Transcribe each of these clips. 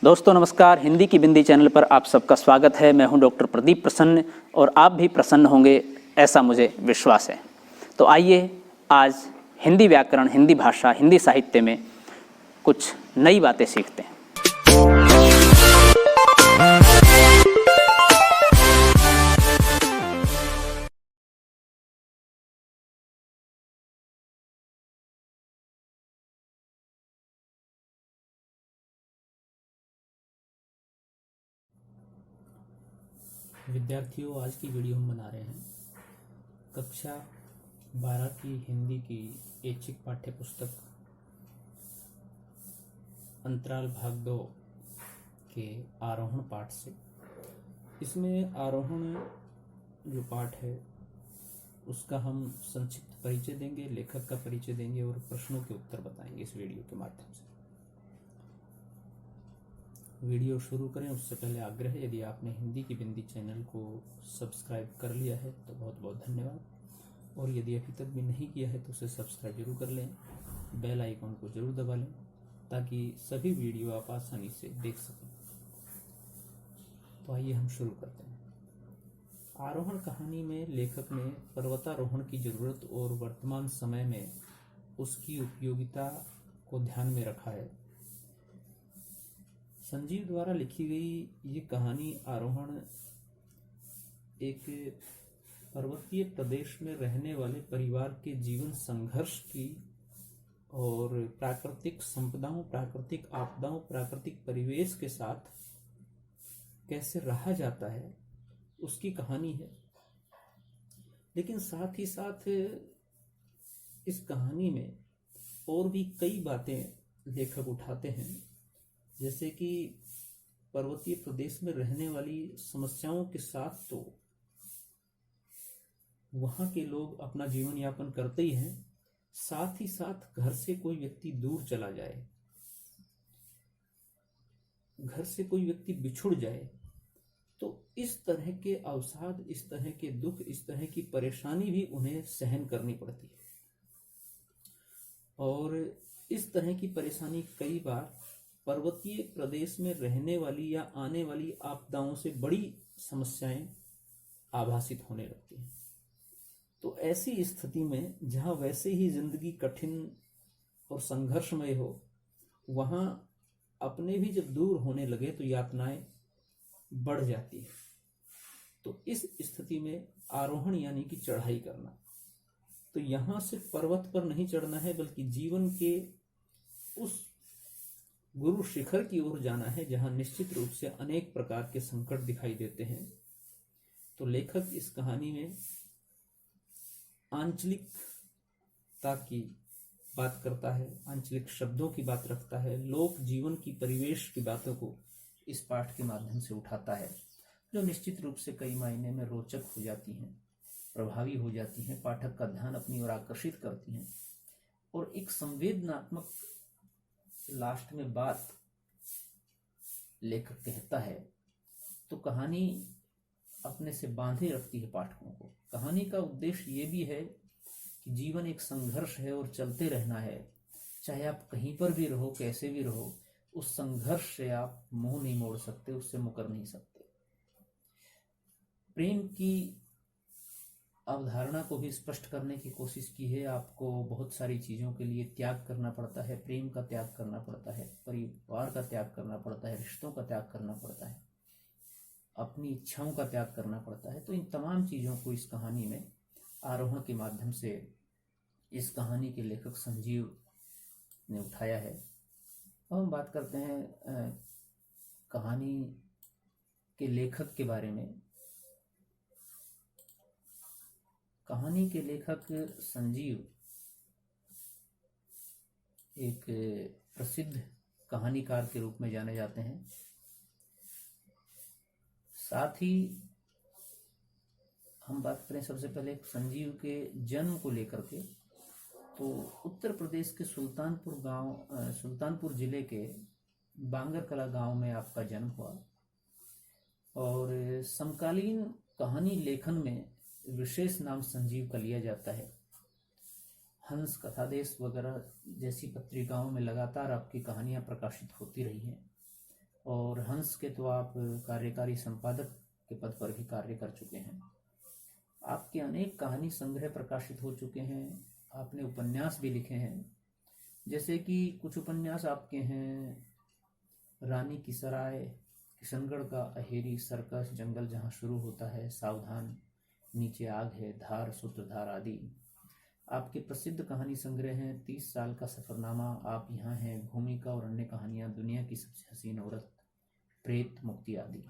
दोस्तों नमस्कार। हिंदी की बिंदी चैनल पर आप सबका स्वागत है। मैं हूं डॉक्टर प्रदीप प्रसन्न और आप भी प्रसन्न होंगे ऐसा मुझे विश्वास है। तो आइए आज हिंदी व्याकरण, हिंदी भाषा, हिंदी साहित्य में कुछ नई बातें सीखते हैं। विद्यार्थियों, आज की वीडियो हम बना रहे हैं कक्षा 12 की हिंदी की ऐच्छिक पाठ्य पुस्तक अंतराल भाग 2 के आरोहण पाठ से। इसमें आरोहण जो पाठ है उसका हम संक्षिप्त परिचय देंगे, लेखक का परिचय देंगे और प्रश्नों के उत्तर बताएंगे इस वीडियो के माध्यम से। वीडियो शुरू करें उससे पहले आग्रह है, यदि आपने हिंदी की बिंदी चैनल को सब्सक्राइब कर लिया है तो बहुत बहुत धन्यवाद, और यदि अभी तक भी नहीं किया है तो उसे सब्सक्राइब जरूर कर लें, बेल आइकॉन को जरूर दबा लें ताकि सभी वीडियो आप आसानी से देख सकें। तो आइए हम शुरू करते हैं। आरोहण कहानी में लेखक ने पर्वतारोहण की जरूरत और वर्तमान समय में उसकी उपयोगिता को ध्यान में रखा है। संजीव द्वारा लिखी गई ये कहानी आरोहण एक पर्वतीय प्रदेश में रहने वाले परिवार के जीवन संघर्ष की और प्राकृतिक संपदाओं, प्राकृतिक आपदाओं, प्राकृतिक परिवेश के साथ कैसे रहा जाता है उसकी कहानी है। लेकिन साथ ही साथ इस कहानी में और भी कई बातें लेखक उठाते हैं, जैसे कि पर्वतीय प्रदेश में रहने वाली समस्याओं के साथ तो वहां के लोग अपना जीवन यापन करते ही हैं, साथ ही साथ घर से कोई व्यक्ति दूर चला जाए, घर से कोई व्यक्ति बिछुड़ जाए तो इस तरह के अवसाद, इस तरह के दुख, इस तरह की परेशानी भी उन्हें सहन करनी पड़ती है। और इस तरह की परेशानी कई बार पर्वतीय प्रदेश में रहने वाली या आने वाली आपदाओं से बड़ी समस्याएं आभासित होने लगती हैं। तो ऐसी स्थिति में जहां वैसे ही जिंदगी कठिन और संघर्षमय हो, वहां अपने भी जब दूर होने लगे तो यातनाएं बढ़ जाती है। तो इस स्थिति में आरोहण यानी कि चढ़ाई करना, तो यहां से पर्वत पर नहीं चढ़ना है बल्कि जीवन के उस गुरु शिखर की ओर जाना है जहां निश्चित रूप से अनेक प्रकार के संकट दिखाई देते हैं। तो लेखक इस कहानी में आंचलिकता की बात करता है, आंचलिक शब्दों की बात रखता है, लोक जीवन की, परिवेश की बातों को इस पाठ के माध्यम से उठाता है, जो निश्चित रूप से कई मायने में रोचक हो जाती हैं, प्रभावी हो जाती हैं, पाठक का ध्यान अपनी ओर आकर्षित करती हैं। और एक संवेदनात्मक लास्ट में बात लेखक कहता है तो कहानी अपने से बांधे रखती है पाठकों को। कहानी का उद्देश्य ये भी है कि जीवन एक संघर्ष है और चलते रहना है, चाहे आप कहीं पर भी रहो, कैसे भी रहो, उस संघर्ष से आप मुंह नहीं मोड़ सकते, उससे मुकर नहीं सकते। प्रेम की अवधारणा को भी स्पष्ट करने की कोशिश की है। आपको बहुत सारी चीजों के लिए त्याग करना पड़ता है, प्रेम का त्याग करना पड़ता है, परिवार का त्याग करना पड़ता है, रिश्तों का त्याग करना पड़ता है, अपनी इच्छाओं का त्याग करना पड़ता है। तो इन तमाम चीजों को इस कहानी में आरोहण के माध्यम से इस कहानी के लेखक संजीव ने उठाया है। अब हम बात करते हैं कहानी के लेखक के बारे में। कहानी के लेखक संजीव एक प्रसिद्ध कहानीकार के रूप में जाने जाते हैं। साथ ही हम बात करें सबसे पहले संजीव के जन्म को लेकर के, तो उत्तर प्रदेश के सुल्तानपुर जिले के बांगरकला गांव में आपका जन्म हुआ। और समकालीन कहानी लेखन में विशेष नाम संजीव का लिया जाता है। हंस, कथादेश वगैरह जैसी पत्रिकाओं में लगातार आपकी कहानियां प्रकाशित होती रही हैं। और हंस के तो आप कार्यकारी संपादक के पद पर भी कार्य कर चुके हैं। आपके अनेक कहानी संग्रह प्रकाशित हो चुके हैं। आपने उपन्यास भी लिखे हैं, जैसे कि कुछ उपन्यास आपके हैं रानी की सराय, किशनगढ़ का अहेरी, सर्कस, जंगल जहाँ शुरू होता है, सावधान, नीचे आग है, धार, सूत्रधार आदि। आपके प्रसिद्ध कहानी संग्रह हैं 30 साल का सफरनामा, आप यहाँ हैं, भूमिका और अन्य कहानियाँ, दुनिया की सबसे हसीन औरत, प्रेत, मुक्ति आदि।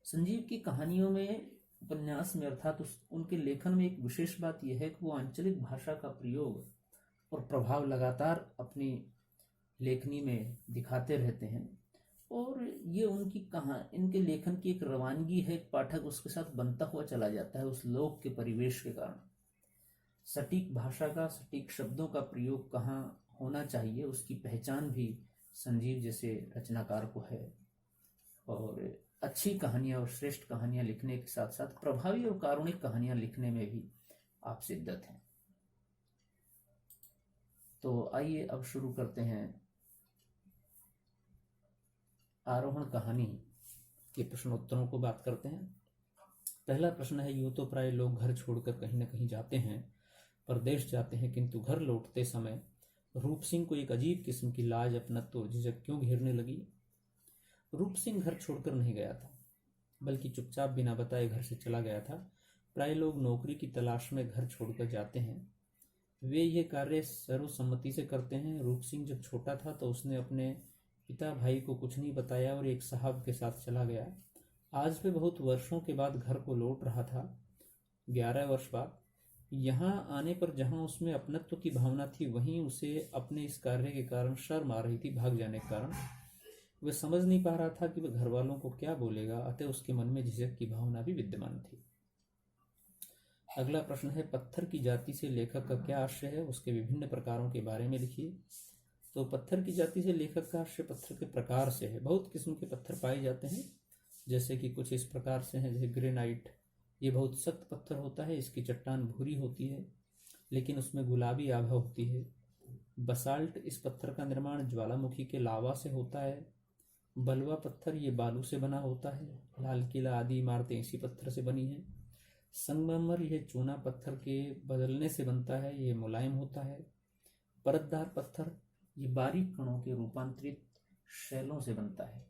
संजीव की कहानियों में, उपन्यास में अर्थात उनके लेखन में एक विशेष बात यह है कि वो आंचलिक भाषा का प्रयोग और प्रभाव लगातार अपनी लेखनी में दिखाते रहते हैं, और ये इनके लेखन की एक रवानगी है। पाठक उसके साथ बनता हुआ चला जाता है उस लोक के परिवेश के कारण। सटीक भाषा का, सटीक शब्दों का प्रयोग कहाँ होना चाहिए, उसकी पहचान भी संजीव जैसे रचनाकार को है। और अच्छी कहानियां और श्रेष्ठ कहानियां लिखने के साथ साथ प्रभावी और कारुणिक कहानियां लिखने में भी आप सिद्धत हैं। तो आइए अब शुरू करते हैं आरोहण कहानी के प्रश्नोत्तरों को बात करते हैं। पहला प्रश्न है, यूं तो प्राय लोग घर छोड़कर कहीं न कहीं जाते हैं, परदेश जाते हैं, किंतु घर लौटते समय रूप सिंह को एक अजीब किस्म की लाज, अपनत्व और झिझक क्यों घेरने लगी? रूप सिंह घर छोड़कर नहीं गया था, बल्कि चुपचाप बिना बताए घर से चला गया था। प्राय लोग नौकरी की तलाश में घर छोड़कर जाते हैं, वे ये कार्य सर्वसम्मति से करते हैं। रूप सिंह जब छोटा था तो उसने अपने पिता भाई को कुछ नहीं बताया और एक साहब के साथ चला गया। आज वे बहुत वर्षों के बाद घर को लौट रहा था, 11 वर्ष बाद। यहाँ आने पर जहाँ उसमें अपनत्व की भावना थी, वहीं उसे अपने इस कार्य के कारण शर्म आ रही थी, भाग जाने के कारण। वह समझ नहीं पा रहा था कि वह घर वालों को क्या बोलेगा, अतः उसके मन में झिझक की भावना भी विद्यमान थी। अगला प्रश्न है, पत्थर की जाति से लेखक का क्या आशय है, उसके विभिन्न प्रकारों के बारे में लिखिए। तो पत्थर की जाति से लेखक का आशय पत्थर के प्रकार से है। बहुत किस्म के पत्थर पाए जाते हैं, जैसे कि कुछ इस प्रकार से हैं, जैसे ग्रेनाइट, ये बहुत सख्त पत्थर होता है, इसकी चट्टान भूरी होती है लेकिन उसमें गुलाबी आभा होती है। बसाल्ट, इस पत्थर का निर्माण ज्वालामुखी के लावा से होता है। बलवा पत्थर, ये बालू से बना होता है। लाल किला आदि इमारतें इसी पत्थर से बनी हैं। संगमरमर, यह चूना पत्थर के बदलने से बनता है, ये मुलायम होता है। परतदार पत्थर, ये बारीक कणों के रूपांतरित शैलों से बनता है।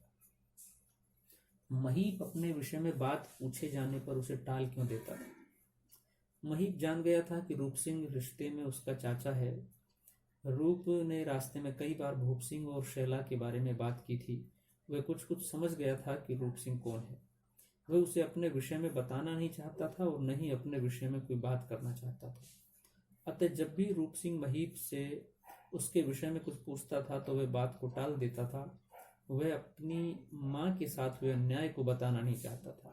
महीप अपने विषय में बात पूछे जाने पर उसे टाल क्यों देता था? महीप जान गया था कि रूप सिंह रिश्ते में उसका चाचा है। रूप ने रास्ते में कई बार भूप सिंह और शैला के बारे में बात की थी। वह कुछ कुछ समझ गया था कि रूप सिंह कौन है। वह उसे अपने विषय में बताना नहीं चाहता था और न ही अपने विषय में कोई बात करना चाहता था। अतः जब भी रूप सिंह महीप से उसके विषय में कुछ पूछता था तो वह बात को टाल देता था। वह अपनी माँ के साथ हुए अन्याय को बताना नहीं चाहता था।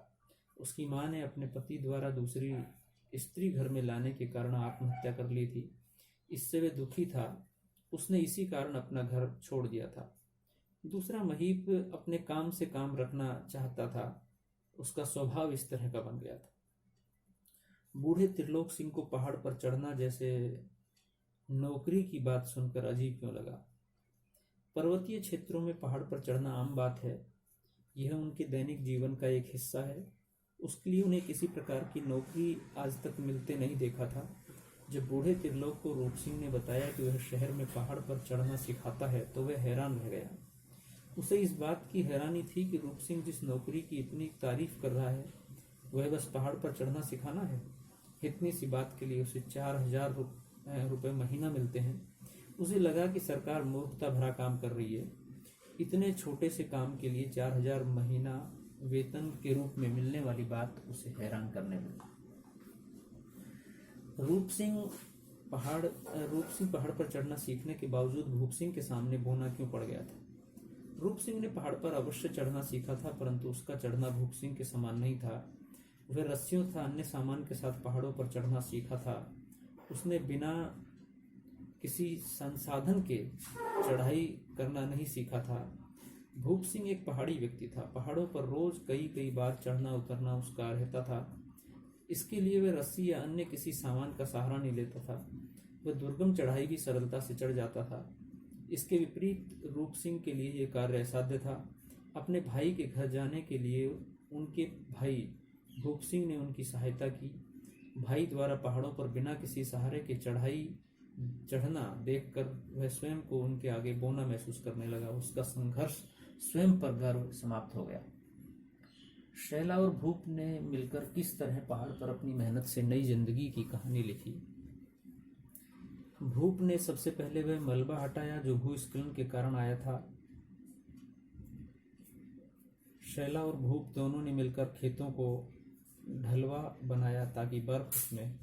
उसकी माँ ने अपने पति द्वारा दूसरी स्त्री घर में लाने के कारण आत्महत्या कर ली थी। इससे वह दुखी था। उसने इसी कारण अपना घर छोड़ दिया था। दूसरा, महीप अपने काम से काम रखना चाहता था। उसका स्वभाव इस तरह का बन गया था। बूढ़े त्रिलोक सिंह को पहाड़ पर चढ़ना जैसे नौकरी की बात सुनकर अजीब क्यों लगा? पर्वतीय क्षेत्रों में पहाड़ पर चढ़ना आम बात है। यह उनके दैनिक जीवन का एक हिस्सा है। उसके लिए उन्हें किसी प्रकार की नौकरी आज तक मिलते नहीं देखा था। जब बूढ़े त्रिलोक को रूप सिंह ने बताया कि वह शहर में पहाड़ पर चढ़ना सिखाता है तो वह हैरान रह गया। उसे इस बात की हैरानी थी कि रूप सिंह जिस नौकरी की इतनी तारीफ कर रहा है वह बस पहाड़ पर चढ़ना सिखाना है। इतनी सी बात के लिए उसे 4000 रुपये महीना मिलते हैं। उसे लगा कि सरकार मूर्खता भरा काम कर रही है। इतने छोटे से काम के लिए 4000 महीना वेतन के रूप में मिलने वाली बात उसे हैरान करने लगी। रूप सिंह पहाड़ पर चढ़ना सीखने के बावजूद भूप सिंह के सामने बौना क्यों पड़ गया था? रूप सिंह ने पहाड़ पर अवश्य चढ़ना सीखा था, परंतु उसका चढ़ना भूप सिंह के समान नहीं था। वह रस्सियों तथा अन्य सामान के साथ पहाड़ों पर चढ़ना सीखा था। उसने बिना किसी संसाधन के चढ़ाई करना नहीं सीखा था। भूप सिंह एक पहाड़ी व्यक्ति था। पहाड़ों पर रोज कई बार चढ़ना उतरना उसका रहता था। इसके लिए वह रस्सी या अन्य किसी सामान का सहारा नहीं लेता था। वह दुर्गम चढ़ाई भी सरलता से चढ़ जाता था। इसके विपरीत रूप सिंह के लिए ये कार्य असाध्य था। अपने भाई के घर जाने के लिए उनके भाई भूप सिंह ने उनकी सहायता की। भाई द्वारा पहाड़ों पर बिना किसी सहारे के चढ़ना देखकर वह स्वयं को उनके आगे बौना महसूस करने लगा। उसका संघर्ष स्वयं पर गर्व समाप्त हो गया। शैला और भूप ने मिलकर किस तरह पहाड़ पर अपनी मेहनत से नई जिंदगी की कहानी लिखी। भूप ने सबसे पहले वह मलबा हटाया जो भूस्खलन के कारण आया था। शैला और भूप दोनों ने मिलकर खेतों को ढलवा बनाया ताकि बर्फ उसमें